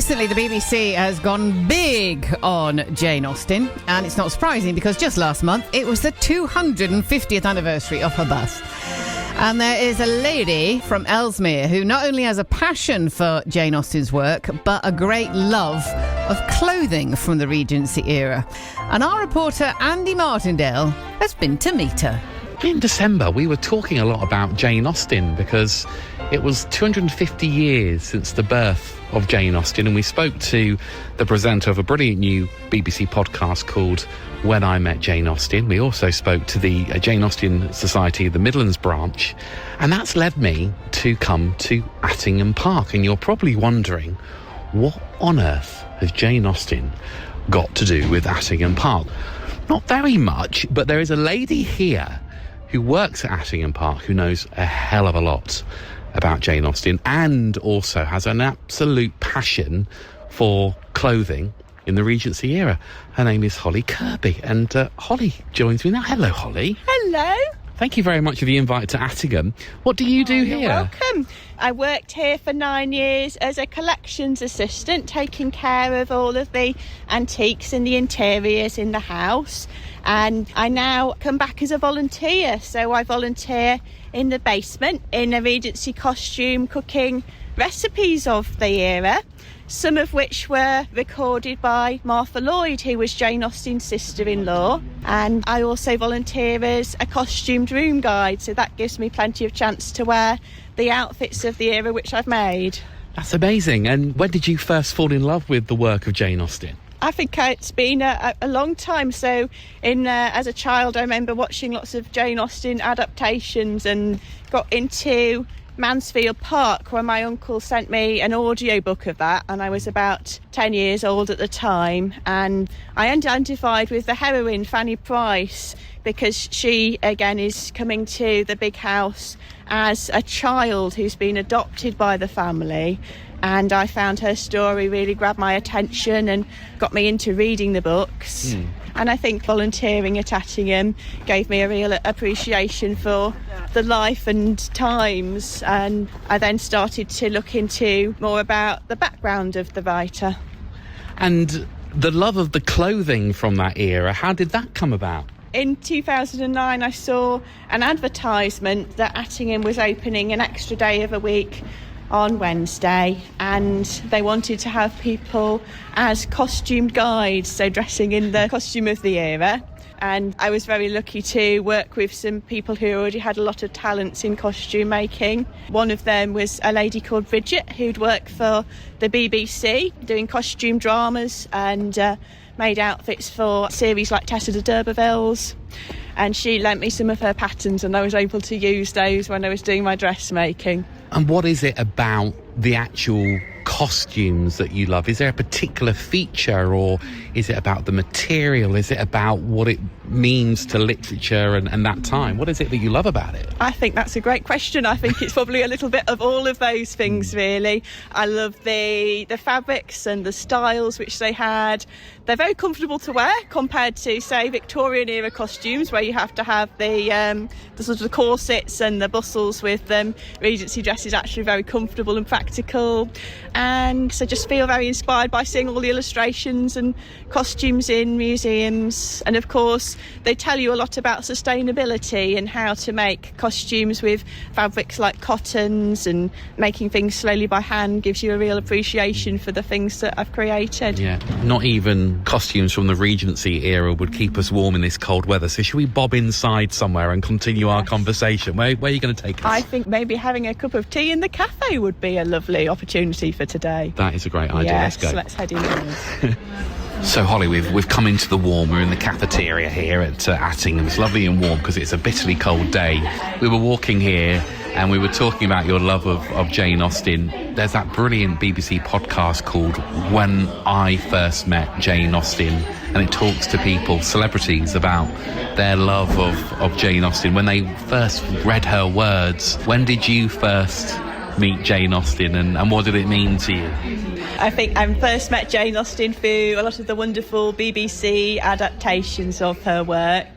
Recently, the BBC has gone big on Jane Austen, and it's not surprising because just last month it was the 250th anniversary of her birth. And there is a lady from Ellesmere who not only has a passion for Jane Austen's work, but a great love of clothing from the Regency era. And our reporter Andy Martindale has been to meet her. In December, we were talking a lot about Jane Austen because it was 250 years since the birth of Jane Austen, and we spoke to the presenter of a brilliant new BBC podcast called When I Met Jane Austen. We also spoke to the Jane Austen Society, the Midlands branch, and that's led me to come to Attingham Park. And you're probably wondering, what on earth has Jane Austen got to do with Attingham Park? Not very much, but there is a lady here who works at Attingham Park who knows a hell of a lot about Jane Austen and also has an absolute passion for clothing in the Regency era. Her name is Holly Kirby, and Holly joins me now. Hello, Holly. Hello. Thank you very much for the invite to Attingham. What do you do here? You're welcome. I worked here for 9 years as a collections assistant, taking care of all of the antiques and the interiors in the house. And I now come back as a volunteer. So I volunteer in the basement in a Regency costume, cooking recipes of the era, some of which were recorded by Martha Lloyd, who was Jane Austen's sister-in-law. And I also volunteer as a costumed room guide, so that gives me plenty of chance to wear the outfits of the era which I've made. That's amazing. And when did you first fall in love with the work of Jane Austen? I think it's been a long time. So as a child, I remember watching lots of Jane Austen adaptations and got into Mansfield Park when my uncle sent me an audiobook of that, and I was about 10 years old at the time, and I identified with the heroine Fanny Price because she again is coming to the big house as a child who's been adopted by the family. And I found her story really grabbed my attention and got me into reading the books. And I think volunteering at Attingham gave me a real appreciation for the life and times. And I then started to look into more about the background of the writer. And the love of the clothing from that era, how did that come about? In 2009, I saw an advertisement that Attingham was opening an extra day of a week on Wednesday, and they wanted to have people as costumed guides, so dressing in the costume of the era. And I was very lucky to work with some people who already had a lot of talents in costume making. One of them was a lady called Bridget, who'd worked for the BBC doing costume dramas and made outfits for series like Tessa de D'Urbervilles. And she lent me some of her patterns, and I was able to use those when I was doing my dressmaking. And what is it about the actual costumes that you love? Is there a particular feature, or is it about the material? Is it about what it means to literature and that time? What is it that you love about it? I think that's a great question. I think it's probably a little bit of all of those things, really. I love the fabrics and the styles which they had. They're very comfortable to wear compared to, say, Victorian era costumes where you have to have the sort of the corsets and the bustles with them. Regency dress is actually very comfortable and practical. And so just feel very inspired by seeing all the illustrations and costumes in museums. And of course, they tell you a lot about sustainability and how to make costumes with fabrics like cottons, and making things slowly by hand gives you a real appreciation for the things that I've created. Yeah, not even costumes from the Regency era would keep us warm in this cold weather. So should we bob inside somewhere and continue our conversation? Where are you going to take us? I think maybe having a cup of tea in the cafe would be a lovely opportunity for today. That is a great idea. Yes, let's go. Let's head indoors. So Holly, we've come into the warm. We're in the cafeteria here at Attingham. It's lovely and warm because it's a bitterly cold day. We were walking here and we were talking about your love of Jane Austen. There's that brilliant BBC podcast called When I First Met Jane Austen, and it talks to people, celebrities, about their love of Jane Austen. When they first read her words, when did you first meet Jane Austen, and what did it mean to you? I think I first met Jane Austen through a lot of the wonderful BBC adaptations of her work,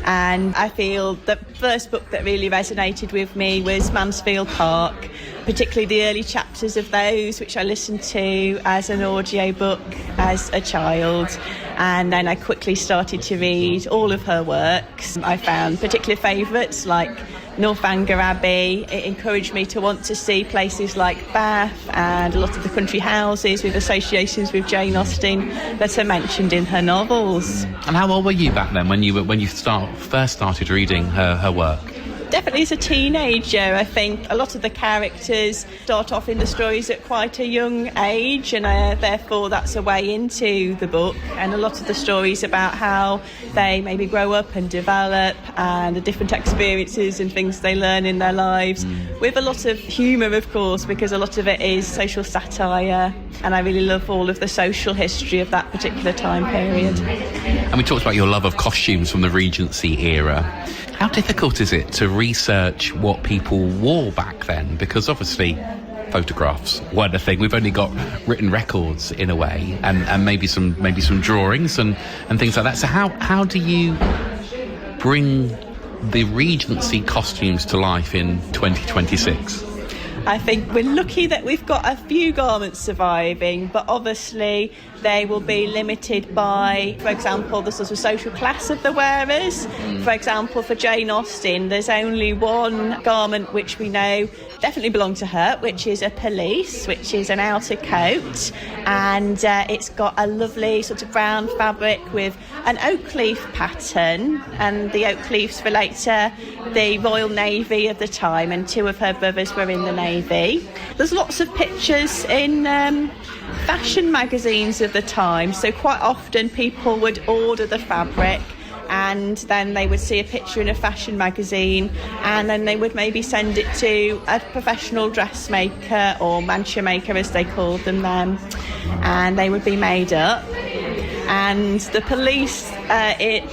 and I feel the first book that really resonated with me was Mansfield Park, particularly the early chapters of those, which I listened to as an audiobook as a child. And then I quickly started to read all of her works. I found particular favourites like Northanger Abbey. It encouraged me to want to see places like Bath and a lot of the country houses with associations with Jane Austen that are mentioned in her novels. And how old were you back then when you first started reading her work? Definitely as a teenager. I think a lot of the characters start off in the stories at quite a young age, and therefore that's a way into the book. And a lot of the stories about how they maybe grow up and develop and the different experiences and things they learn in their lives, with a lot of humour, of course, because a lot of it is social satire, and I really love all of the social history of that particular time period. And we talked about your love of costumes from the Regency era. How difficult is it to research what people wore back then? Because obviously photographs weren't a thing. We've only got written records in a way, and maybe some drawings and things like that. So how do you bring the Regency costumes to life in 2026? I think we're lucky that we've got a few garments surviving, but obviously they will be limited by, for example, the sort of social class of the wearers. For example, for Jane Austen, there's only one garment which we know definitely belonged to her, which is a pelisse, which is an outer coat, and it's got a lovely sort of brown fabric with an oak leaf pattern, and the oak leaves relate to the Royal Navy of the time, and two of her brothers were in the Navy. There's lots of pictures in fashion magazines of the time, so quite often people would order the fabric and then they would see a picture in a fashion magazine, and then they would maybe send it to a professional dressmaker or mantua maker, as they called them then, and they would be made up. And the pelisse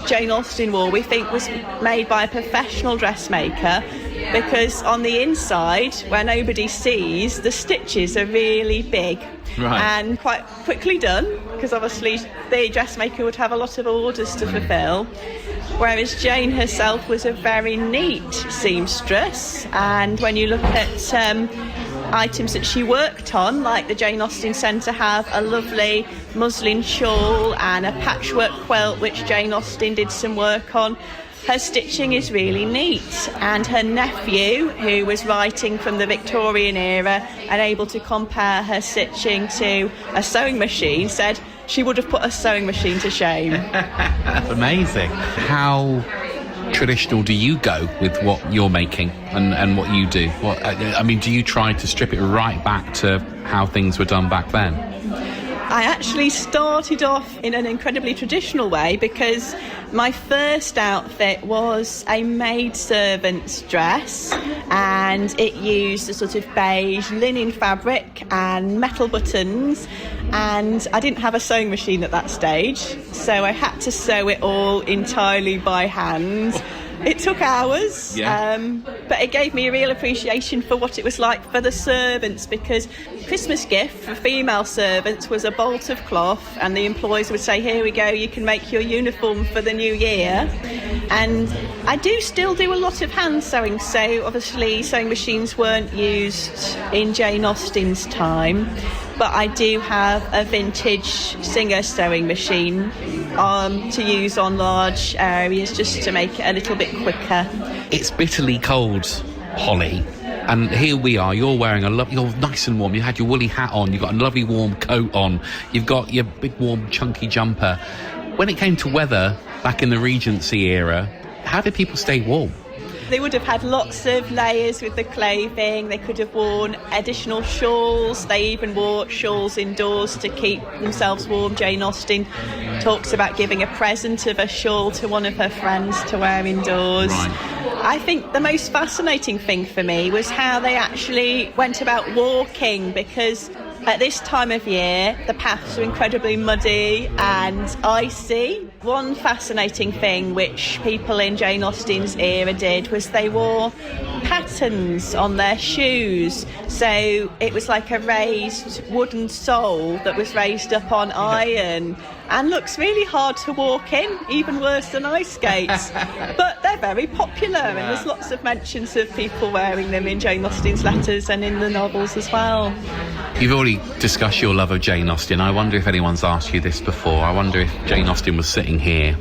Jane Austen wore, we think, was made by a professional dressmaker, because on the inside, where nobody sees, the stitches are really big. Right. And quite quickly done, because obviously the dressmaker would have a lot of orders to fulfil, whereas Jane herself was a very neat seamstress. And when you look at items that she worked on, like the Jane Austen Centre have a lovely muslin shawl and a patchwork quilt which Jane Austen did some work on, her stitching is really neat. And her nephew, who was writing from the Victorian era and able to compare her stitching to a sewing machine, said she would have put a sewing machine to shame. That's amazing. How traditional do you go with what you're making and what you do? Do you try to strip it right back to how things were done back then? I actually started off in an incredibly traditional way, because my first outfit was a maidservant's dress, and it used a sort of beige linen fabric and metal buttons, and I didn't have a sewing machine at that stage, so I had to sew it all entirely by hand. It took hours, but it gave me a real appreciation for what it was like for the servants, because Christmas gift for female servants was a bolt of cloth, and the employers would say, here we go, you can make your uniform for the new year. And I do still do a lot of hand sewing, so obviously sewing machines weren't used in Jane Austen's time, but I do have a vintage Singer sewing machine to use on large areas, just to make it a little bit quicker. It's bitterly cold, Holly, and here we are. You're wearing you're nice and warm. You had your woolly hat on. You've got a lovely warm coat on. You've got your big warm chunky jumper. When it came to weather back in the Regency era, how did people stay warm? They would have had lots of layers with the clothing. They could have worn additional shawls. They even wore shawls indoors to keep themselves warm. Jane Austen talks about giving a present of a shawl to one of her friends to wear indoors. Right. I think the most fascinating thing for me was how they actually went about walking, because at this time of year, the paths are incredibly muddy and icy. One fascinating thing which people in Jane Austen's era did was they wore patterns on their shoes. So it was like a raised wooden sole that was raised up on iron, and looks really hard to walk in, even worse than ice skates. But they're very popular, and there's lots of mentions of people wearing them in Jane Austen's letters and in the novels as well. You've already discussed your love of Jane Austen. I wonder if anyone's asked you this before. I wonder if Jane Austen was sitting here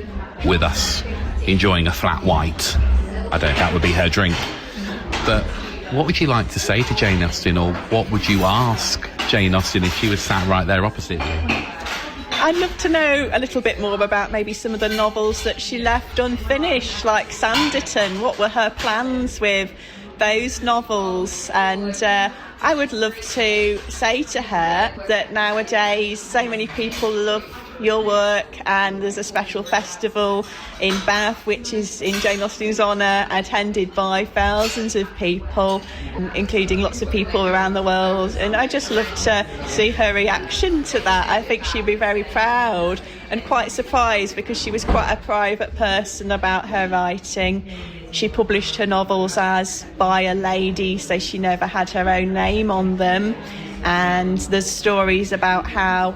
with us, enjoying a flat white. I don't know if that would be her drink. But what would you like to say to Jane Austen, or what would you ask Jane Austen if she was sat right there opposite you? I'd love to know a little bit more about maybe some of the novels that she left unfinished, like Sanditon. What were her plans with those novels? And I would love to say to her that nowadays so many people love your work, and there's a special festival in Bath which is in Jane Austen's honour, attended by thousands of people, including lots of people around the world, and I just love to see her reaction to that. I think she'd be very proud and quite surprised, because she was quite a private person about her writing. She published her novels as by a lady, so she never had her own name on them. And there's stories about how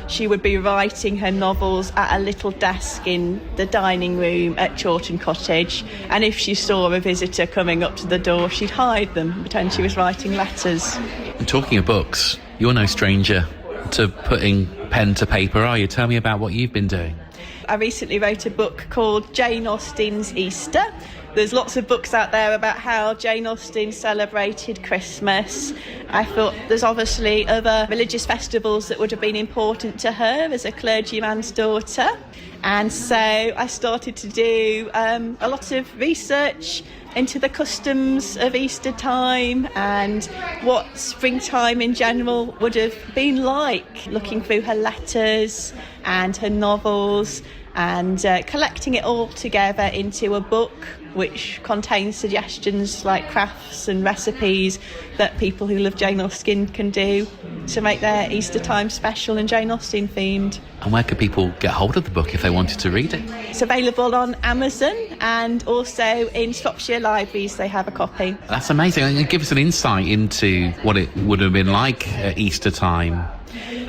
she would be writing her novels at a little desk in the dining room at Chawton Cottage, and if she saw a visitor coming up to the door, she'd hide them, pretend she was writing letters. And talking of books, you're no stranger to putting pen to paper, are you? Tell me about what you've been doing. I recently wrote a book called Jane Austen's Easter. There's lots of books out there about how Jane Austen celebrated Christmas. I thought there's obviously other religious festivals that would have been important to her as a clergyman's daughter. And so I started to do a lot of research into the customs of Easter time and what springtime in general would have been like, looking through her letters and her novels, and collecting it all together into a book which contains suggestions like crafts and recipes that people who love Jane Austen can do to make their Easter time special and Jane Austen themed. And where could people get hold of the book if they wanted to read it? It's available on Amazon, and also in Shropshire libraries they have a copy. That's amazing. And give us an insight into what it would have been like at Easter time.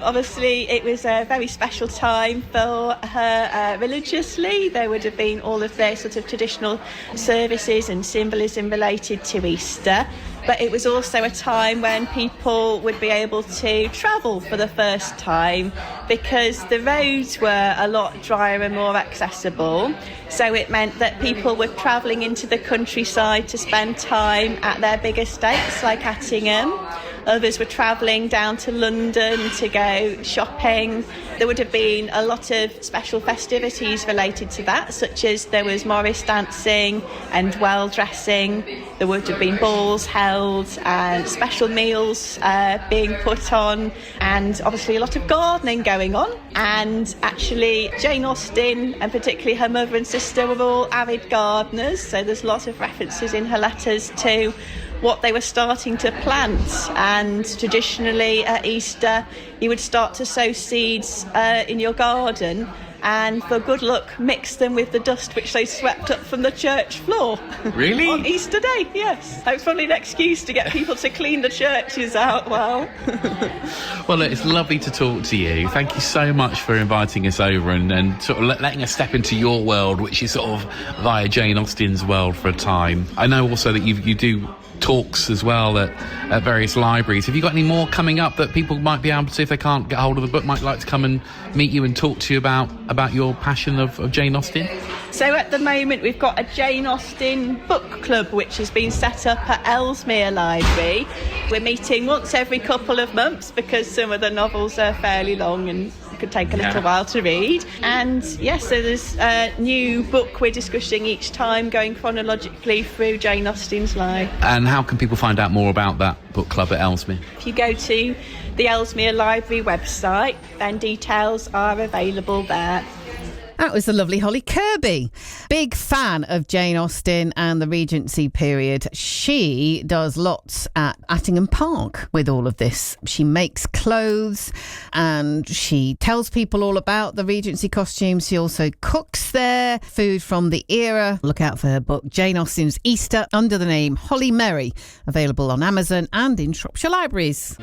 Obviously, it was a very special time for her religiously. There would have been all of their sort of traditional services and symbolism related to Easter. But it was also a time when people would be able to travel for the first time, because the roads were a lot drier and more accessible. So it meant that people were travelling into the countryside to spend time at their big estates like Attingham. Others were travelling down to London to go shopping. There would have been a lot of special festivities related to that, such as there was Morris dancing and well dressing. There would have been balls held and special meals being put on, and obviously a lot of gardening going on. And actually Jane Austen, and particularly her mother and sister, were all avid gardeners, so there's lots of references in her letters to what they were starting to plant. And traditionally at Easter you would start to sow seeds in your garden, and for good luck mix them with the dust which they swept up from the church floor. Really? On Easter Day, yes. That was probably an excuse to get people to clean the churches out well. Well, it's lovely to talk to you. Thank you so much for inviting us over and sort of letting us step into your world, which is sort of via Jane Austen's world for a time. I know also that you do talks as well at various libraries. Have you got any more coming up that people might be able to, if they can't get hold of the book, might like to come and meet you and talk to you about your passion of Jane Austen? So at the moment we've got a Jane Austen book club which has been set up at Ellesmere Library. We're meeting once every couple of months because some of the novels are fairly long and could take a little while to read. And yes, so there's a new book we're discussing each time, going chronologically through Jane Austen's life. And how can people find out more about that book club at Ellesmere? If you go to the Ellesmere Library website, then details are available there. That was the lovely Holly Kirby. Big fan of Jane Austen and the Regency period. She does lots at Attingham Park with all of this. She makes clothes and she tells people all about the Regency costumes. She also cooks there, food from the era. Look out for her book, Jane Austen's Easter, under the name Holly Merry, available on Amazon and in Shropshire libraries.